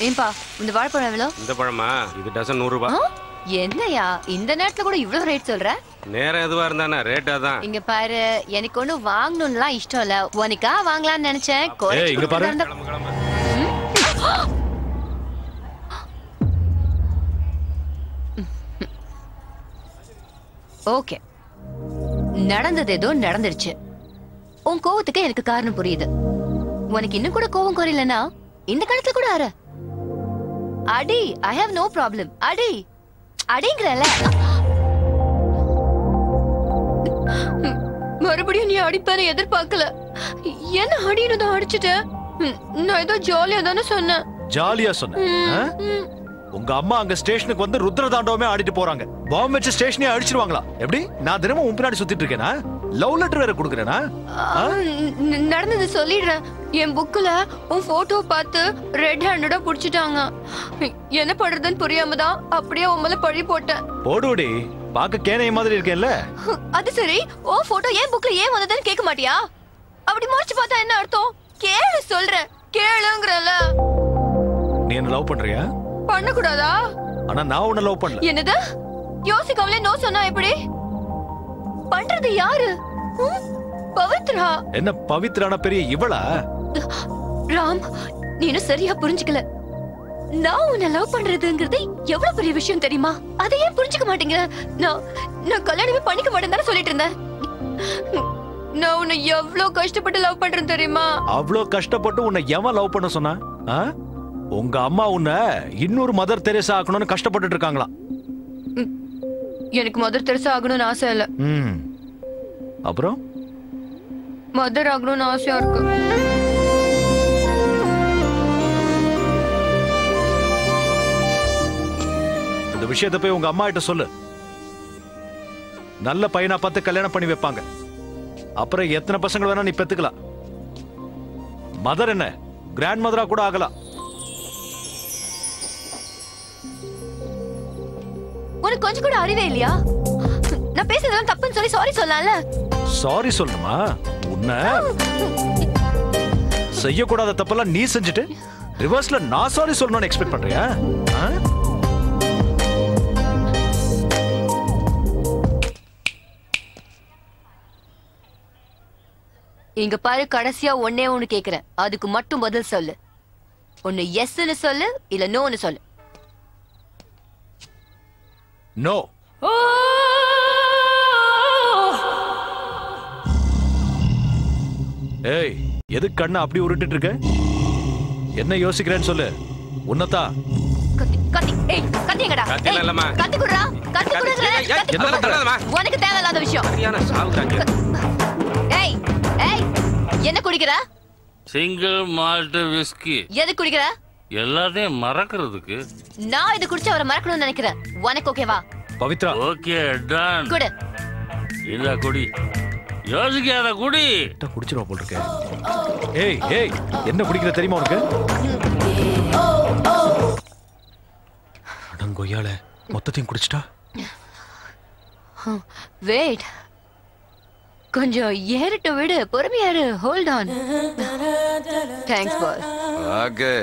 ஏன்பா இந்த வாழைப்பழம் எவ்வளோ? இந்த பழமா? இது டசன் 100 ரூபாய். என்னையா இந்த நேரத்துல கூட இவ்வளவு ரேட் சொல்ற? நேரம் எதுவா இருந்தானே ரேட்டா தான். இங்க பாரு, எனக்கு ஒண்ணு வாங்கணும்லாம் இஷ்டம் இல்ல. உனக்கா வாங்கலாம்னு நினைச்சேன். இங்க பாரு. ஓகே, நடந்தது ஏதோ நடந்துருச்சு. உன் கோவத்துக்கு எனக்கு காரணம் புரியுது. உனக்கு இன்னும் கூட கோவம் குறையலனா இந்த காலத்துல கூட ஆற அடி. I have no problem. அடி அடிங்கறல. மறுபடியும் நீ அடிப்பேன்னு எதிர்பார்க்கல. என்ன அடின்னு தான் அடிச்சிட்டேன். நான் ஏதோ ஜாலியா தானே சொன்னேன். ஜாலியா சொன்னேன்? உங்க அம்மா அங்க ஸ்டேஷனுக்கு வந்து ருத்ரதாண்டவமே ஆடிட்டு போறாங்க. பாம்பு வச்சு ஸ்டேஷனே அடிச்சிருவாங்களா? எப்படி? நான் தினமும் உன் பின்னாடி சுத்திட்டு இருக்கேனா? லவ் லெட்டர் வேற குடுக்குறேனா? நடந்தது சொல்லிடுறேன். என் புக்ல உன் போட்டோ பார்த்து ரெட் ஹேண்டடா புடிச்சிட்டாங்க. என்ன பண்றதுன்னு புரியாம தான் அப்படியே உம்மல பழி போட்டேன். போடுடி, பாக்க கேனைய மாதிரி இருக்கேல்ல. அது சரி, உன் போட்டோ ஏன் புக்ல ஏன் வந்ததுன்னு கேட்க மாட்டியா? அப்படி முறைச்சு பார்த்தா என்ன அர்த்தம்? கேளு சொல்றேன். கேளுங்கறல. நீ என்ன லவ் பண்றியா? பண்ண கூடாதா? ஆனா நான் உன்னை லவ் பண்ணல. என்னது? யோசிக்காமலே நோ சொன்னா எப்படி? பண்றது யாரு? பவித்ரா. என்ன பவித்ரான பெரிய இவளா? ராம், நீ இன்னும் சரியா புரிஞ்சுக்கல. நான் உன்னை லவ் பண்றதுங்கிறது எவ்வளவு பெரிய விஷயம் தெரியுமா? அதை ஏன் புரிஞ்சுக்க மாட்டீங்க? நான் கல்யாணமே பண்ணிக்க மாட்டேன்னு தானே சொல்லிட்டு இருந்தேன். நான் உன்னை எவ்வளவு கஷ்டப்பட்டு லவ் பண்றேன் தெரியுமா? அவ்வளவு கஷ்டப்பட்டு உன்னை எவன் லவ் பண்ண சொன்னா? உங்க அம்மா உன்னை இன்னொரு மதர் தெரேசா ஆக்கணும்னு கஷ்டப்பட்டுட்டு இருக்காங்களா? எனக்கு மதர் தெரேசா ஆகணும்னு ஆசை இல்ல. அப்புறம் மதர் ஆகணும்னு ஆசையா இருக்கு. இந்த விஷயத்தை போய் உங்க அம்மா கிட்ட சொல்லு. நல்ல பையனா பார்த்து கல்யாணம் பண்ணி வைப்பாங்க. அப்புறம் எத்தனை பசங்க வேணா நீ பெத்துக்கலாம். மதர் என்ன, கிராண்ட் மதரா கூட ஆகலாம். உனக்கு கொஞ்சம் கூட அறிவே இல்லையா? நான் பேசுறதெல்லாம் தப்புன்னு சொல்லி சாரி சொல்லலாம்ல. சாரி சொல்லணுமா? உன்னை செய்யக்கூடாத தப்பெல்லாம் நீ செஞ்சுட்டு ரிவர்ஸ்ல நான் சாரி சொல்லணும்னு எக்ஸ்பெக்ட் பண்றியா? இங்க பாரு, கடைசியா ஒன்னே ஒண்ணு கேக்குறேன். அதுக்கு மட்டும் பதில் சொல்லு. ஒன்னு எஸ்ன்னு சொல்லு, இல்ல நோன்னு சொல்லு. நோ. ஏய், எது கண்ணை அப்படி உருட்டிட்டு இருக்க? என்ன யோசிக்கிறேன்னு சொல்லு. உன்னதா கத்தி கத்தி. ஏய், கத்தி எங்கடா? கத்தி இல்லம்மா. கத்தி குடுறா. கத்தி குடுறா. என்ன பண்றடா? உனக்கு தேவையில்லாத விஷயம். சரியான சாவுறாங்க. ஏய் ஏய், என்ன குடிக்கிற? Single malt whisky. எது குடிக்கிற? எல்லாத்தையும் மறக்கிறதுக்கு. நான் இது குடிச்சு அவரை மறக்கணும்னு நினைக்கிறேன். உனக்கு ஓகேவா? பவித்ரா. Okay done. குடு. இல்ல குடி. யோசிக்காத குடி. குடிச்சிரும் போல இருக்க. ஏய் ஏய், என்ன குடிக்கிற தெரியுமா உனக்கு? அடங்கொய்யால மொத்தத்தையும் குடிச்சிட்டா. வெயிட், கொஞ்சம் ஏறிட்டு விடு. பொறுமையாரு. Hold on. Thanks boss. Okay.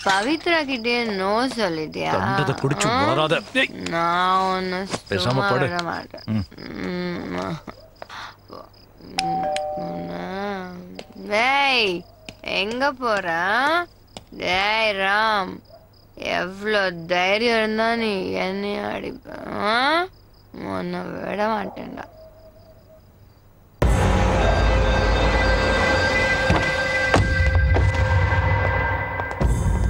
Pavithra கிட்டே நோ சொல்லிட்டியா? கண்டத குடிச்சு வராத. நான் ஒன்னு பேசாம படு. மாட்டேன். டேய், எங்க போற? டேய் ராம், எவ்வளோ தைரியம் இருந்தா நீ என்னைய அடிப்ப? உன்னை விட மாட்டேன்டா.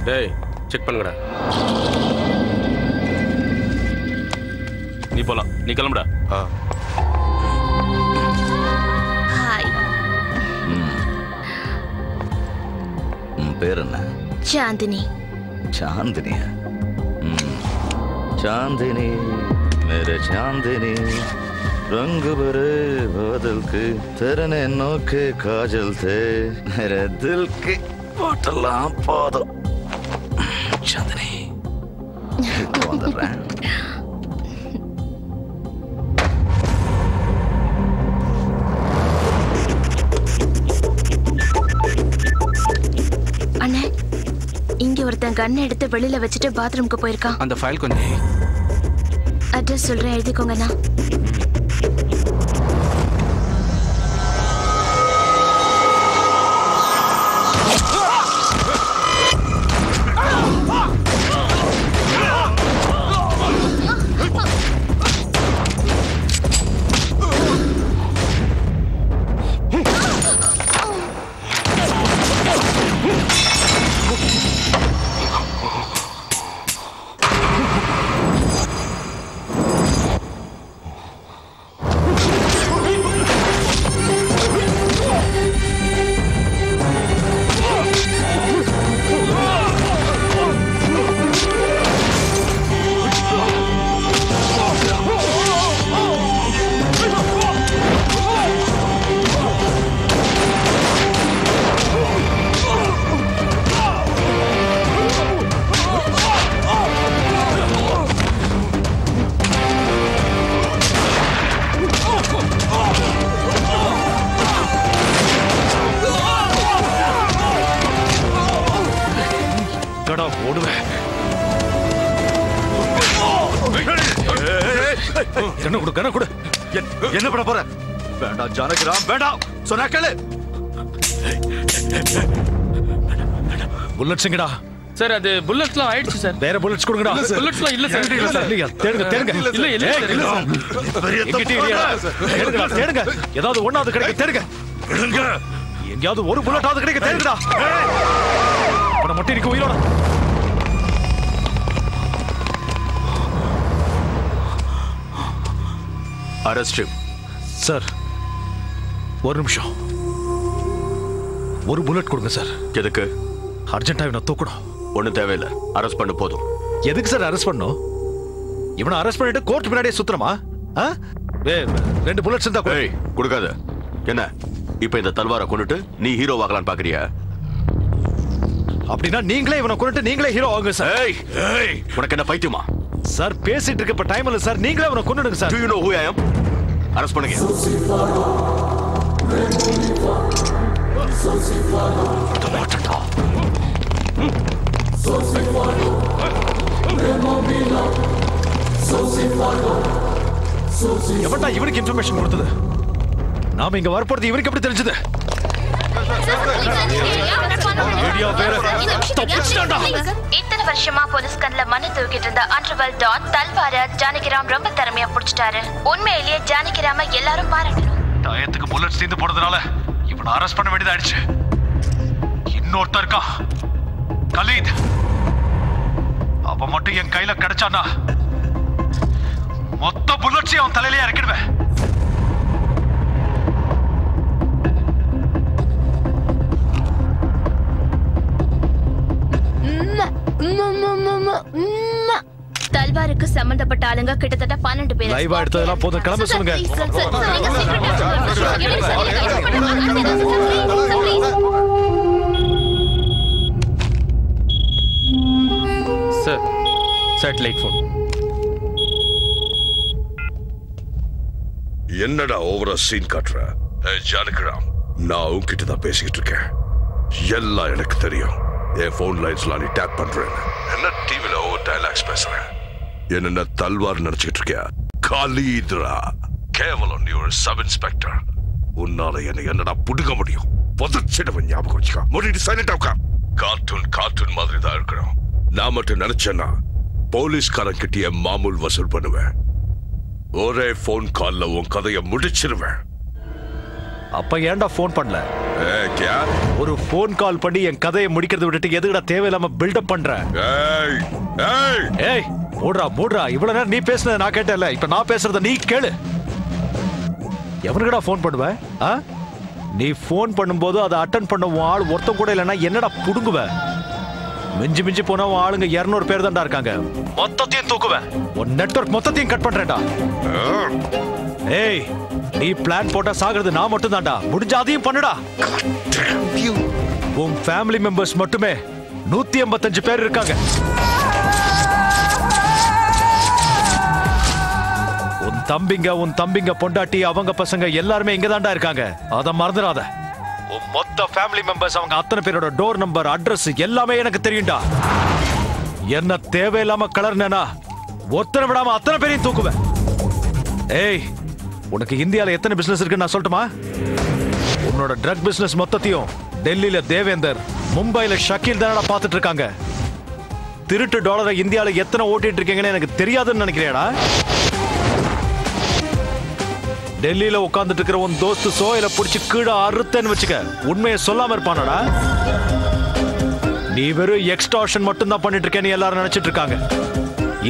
டேய், செக் பண்ணுங்கடா. நீ போலாம். நீ கிளம்புடா. ஹாய். பேர் என்ன? சாந்தினி. चांदनी चांदनी मेरे चांदनी रंग भरे बादल के तेरे नैनों के काजल थे मेरे दिल के बोतल पादो चांदनी வந்துடுறேன். அண்ணே, இங்க ஒருத்தன் கண்ணை எடுத்து வெளியில வச்சுட்டு பாத்ரூம்க்கு போயிருக்கான். அந்த ஃபைல் கொஞ்சம் அட்ரஸ் சொல்றேன், எழுதிக்கோங்கண்ணா. என்ன பண்ண போற? வேண்டாம் ஜானகிராம், வேண்டாம் சொன்னா கேளு. புல்லட் சிங்கடா. சார் அது புல்லட்ஸ்லாம் ஆயிடுச்சு சார். வேற புல்லட்ஸ் கொடுங்கடா. புல்லட்ஸ்லாம் இல்ல சார். இல்லையா? தேடுங்க தேடுங்க. இல்ல இல்ல தேடுங்க தேடுங்க. ஏதாவது ஒண்ணாவது கிடைக்க தேடுங்க. எங்கயாவது ஒரு புல்லட்டாவது கிடைக்க தேடுங்கடா. அவனை மட்டும் இருக்கு உயிரோட. Arrest sir. ஒரு நிமிஷம். ஒரு புல்லட் கொடுங்க சார். எதுக்கு? அர்ஜென்ட்டா இவனை தூக்கணும். ஒன்றும் தேவையில்லை, அரெஸ்ட் பண்ண போதும். எதுக்கு சார் அரெஸ்ட் பண்ணணும்? இவனை அரெஸ்ட் பண்ணிட்டு கோர்ட் பின்னாடியே சுத்துறமா? ரெண்டு புல்லட்ஸ் இருந்தா கொடுக்காத. என்ன இப்ப இந்த தல்வாரை கொண்டுட்டு நீ ஹீரோ ஆகலான்னு பாக்குறியா? அப்படின்னா நீங்களே இவனை கொண்டுட்டு நீங்களே ஹீரோ ஆகுங்க சார். உனக்கு என்ன பைத்தியமா? சார் பேசிட்டு இருக்க இப்ப டைம் இல்ல சார். நீங்களே அவனை கொண்டுடுங்க sir. Do you know who I am? Arrest பண்ணுங்க. எவன்டா இவனுக்கு இன்ஃபர்மேஷன் கொடுத்தது? நாம இங்க வரப்போறது இவனுக்கு எப்படி தெரிஞ்சது? இத்தனை வருஷமா போலீஸ் கண்ல மண்ணு தூக்கிட்டு இருந்த அண்டர்வெல் டான் தல்வார ஜானகிராம் ரொம்ப திறமையா புடிச்சிட்டாரு. உண்மையிலேயே ஜானகிராம எல்லாரும் பாராட்டணும். டயத்துக்கு புல்லட் தீந்து போனதுனால இவனை அரெஸ்ட் பண்ண வேண்டியதாயிடுச்சு. இன்னொருத்தர் இருக்கா, கலீத். அவன் மட்டும் என் கையில கிடைச்சானா மொத்த புல்லட்ஸையும் அவன் தலையிலே இறக்கிடுவேன். தல்வாருக்கு சம்பந்தப்பட்ட ஆளுங்க கிட்டத்தட்ட 12 பேர். லைவா எடுத்ததெல்லாம் போதும், கிளம்ப சொல்லுங்க. Sir satellite phone. என்னடா ஓவரா சீன் காட்டுற? ஜானகிராம், நான் உன்கிட்ட தான் பேசிக்கிட்டு இருக்கேன். எல்லாம் எனக்கு தெரியும். என் போன் லைன்ஸ்லாம் நீ டேப் பண்றேன். என்ன டிவில ஓவர் டயலாக்ஸ் பேசுறேன். என்ன தல்வார் நினைச்சிட்டு இருக்கியா? காலீத்ரா, கேவலம் நீ ஒரு சப் இன்ஸ்பெக்டர். உன்னால என்னடா புடுங்க முடியும்? புதைச்சிடுவன், ஞாபகம் வச்சுக்கா. முடிட்டு சைலண்டா உட்கார். கார்ட்டூன் மாதிரி தான் இருக்கணும். நான் மட்டும் நினைச்சேன்னா போலீஸ்காரன் கிட்டிய மாமூல் வசூல் பண்ணுவேன். ஒரே போன் கால்ல உன் கதையை முடிச்சிருவேன். அப்ப ஏன்டா போன் பண்ணல? ஒரு போன் கால் பண்ணி என் கதையை முடிக்கிறத விட்டுட்டு எதுக்குடா தேவையில்லாம பில்டப் பண்ற? ஏய் மூடுறா. இவ்வளவு நேரம் நீ பேசுனத நான் கேட்டேன்ல, இப்ப நான் பேசுறத நீ கேளு. எவனுக்குடா போன் பண்ணுவ? நீ போன் பண்ணும்போது அதை அட்டன் பண்ண உன் ஆள் ஒருத்தம் கூட இல்லைன்னா என்னடா புடுங்குவ? மிஞ்சி போனா உன் ஆளுங்க 200 பேர் தான்டா இருக்காங்க. மொத்தத்தையும் தூக்குவேன். உன் நெட்வொர்க் மொத்தத்தையும் கட் பண்றேன்டா. ஏய், நீ பிளான் போட்டா சாகிறது நான் மட்டும் தான்டா. முடிஞ்ச அதையும் பண்ணுடா. உன் ஃபேமிலி மெம்பர்ஸ் மட்டுமே 185 பேர் இருக்காங்க. உன் தம்பிங்க பொண்டாட்டி அவங்க பசங்க எல்லாருமே இங்க தான்டா இருக்காங்க. அத மறந்துடாத. உன் மொத்த ஃபேமிலி மெம்பர்ஸ் அவங்க அத்தனை பேரோட டோர் நம்பர் அட்ரஸ் எல்லாமே எனக்கு தெரியும்டா. என்ன தேவையில்லாம கலர்னா ஒத்தனை விடாம அத்தனை பேரையும் தூக்குவேன். ஏய், உனக்கு இந்தியால எத்தனை பிசினஸ் இருக்குன்னு நான் சொல்லட்டுமா? உன்னோட ட்ரக் பிசினஸ் மொத்தத்தையும் டெல்லியில தேவேந்தர், மும்பைல ஷக்கீல் தானடா பாத்துட்டு இருக்காங்க. திருட்டு டாலரை இந்தியால எத்தனை ஓட்டிட்டு இருக்கீங்கன்னு எனக்கு தெரியாதுன்னு நினைக்கிறேடா. டெல்லியில உட்கார்ந்துட்டு இருக்கிற உன் தோஸ்து சோயில புடிச்சு கீழே அறுத்தேன்னு வச்சுக்க, உண்மையை சொல்லாம இருப்பானடா. நீ வெறும் எக்ஸ்டார்ஷன் மட்டும் தான் பண்ணிட்டு இருக்கேன்னு எல்லாரும் நினைச்சிட்டு இருக்காங்க.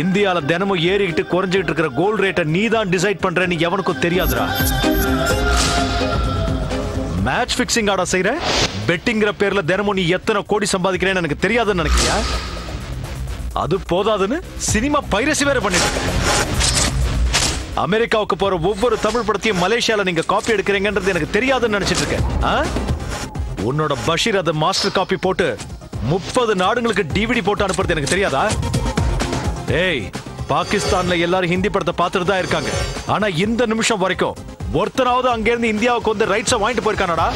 இந்தியால தினமும் ஏறிக்கிட்டு குறைஞ்சிட்டு இருக்கிற கோல்ட் ரேட்டை நீ தான் டிசைட் பண்றேன்னு எவனுக்கும் தெரியாதுடா. மேட்ச் பிக்சிங் ஆடா செய்யற, பெட்டிங்கிற பேர்ல தினமும் நீ எத்தனை கோடி சம்பாதிக்கிறேன்னு எனக்கு தெரியாதுன்னு நினைக்கிறியா? அது போதாதுன்னு சினிமா பைரசி வேற பண்ணிட்டு அமெரிக்காவுக்கு போற ஒவ்வொரு தமிழ் படத்தையும் மலேசியால நீங்க காப்பி எடுக்கிறீங்கன்றது எனக்கு தெரியாதுன்னு நினைச்சிட்டு இருக்கேன். உன்னோட பஷீர் அதை மாஸ்டர் காப்பி போட்டு 30 நாடுகளுக்கு டிவிடி போட்டு அனுப்புறது எனக்கு தெரியாதா? ஏய், பாகிஸ்தான்ல எல்லாரும் ஹிந்தி படத்தை பார்த்துட்டு தான் இருக்காங்க. ஆனா இந்த நிமிஷம் வரைக்கும் ஒருத்தனாவது அங்க இருந்து இந்தியாவுக்கு வந்து ரைட்ஸை வாங்கிட்டு போயிருக்கானடா?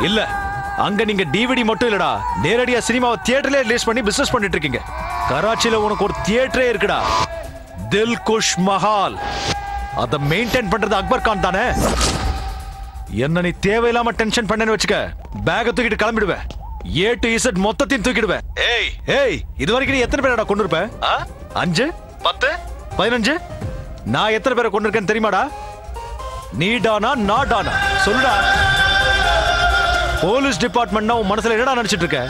இல்ல, அங்க நீங்க டிவிடி மட்டும் இல்லடா, நேரடியா சினிமாவை தியேட்டர்ல ரிலீஸ் பண்ணி பிசினஸ் பண்ணிட்டு இருக்கீங்க. கராச்சில உனக்கு ஒரு தியேட்டரே இருக்குடா, தில் குஷ் மஹால். அத மெயின்டைன் பண்றது அக்பர் கான் தானே. என்ன நீ தேவையில்லாம டென்ஷன் பண்ணேன்னு வச்சுக்க, பேக தூக்கிட்டு கிளம்பிடுவேன். A to Z மொத்தத்தையும் தூக்கிடுவேன். ஏய் ஏய், இது வரைக்கும் நீ எத்தனை பேரடா கொண்டு இருப்ப? 5, 10, 15? நான் எத்தனை பேரை கொண்டு இருக்கேன்னு தெரியுமாடா? நீடானா நாடானா சொல்லுடா. போலீஸ் டிபார்ட்மெண்ட்னா உன் மனசுல என்னடா நினைச்சிட்டு இருக்க?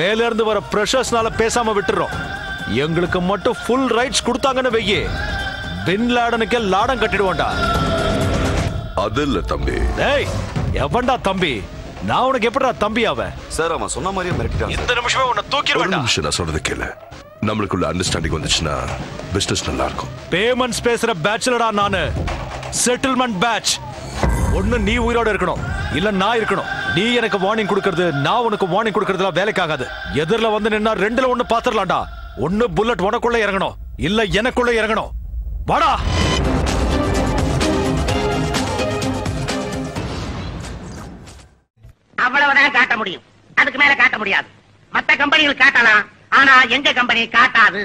மேல இருந்து வர பிரஷர்ஸ்னால பேசாம விட்டுறோம். எங்களுக்கு மட்டும் ஃபுல் ரைட்ஸ் கொடுத்தாங்கன்னு வெய்யே, பின் லாடனுக்கு லாடம் கட்டிடுவோம்டா. அது இல்ல தம்பி. ஏய், எவன்டா தம்பி? நான் உனக்கு எப்படிடா தம்பி ஆவேன்? சார் அவன் சொன்ன மாதிரியே மிரட்டிட்டான். இந்த நிமிஷமே உன்னை தூக்கிடுவேன். ஒரு நிமிஷம் நான் சொல்றது கேளு. நம்மளுக்குள்ள அண்டர்ஸ்டாண்டிங் வந்துச்சுன்னா பிசினஸ் நல்லா இருக்கும். பேமெண்ட்ஸ் பேசுற பேட்ச்லடா நானு, செட்டில்மெண்ட் பேட்ச். ஒண்ணு நீ உயிரோட இருக்கணும், இல்ல நான் இருக்கணும். நீ எனக்கு வார்னிங் கொடுக்கிறது, நான் உனக்கு வார்னிங் கொடுக்கறதுலாம் வேலைக்காகாது. எதிரில வந்து நின்னா ரெண்டுல ஒண்ணு பாத்துடலாம்டா. ஒண்ணு புல்லட் உனக்குள்ள இறங்கணும், இல்ல எனக்குள்ள இறங்கணும். வாடா. அவ்வளவுதான் காட்ட முடியும், அதுக்கு மேல காட்ட முடியாது. மத்த கம்பெனிகள் காட்டலாம், ஆனா எங்க கம்பெனி காட்டாது.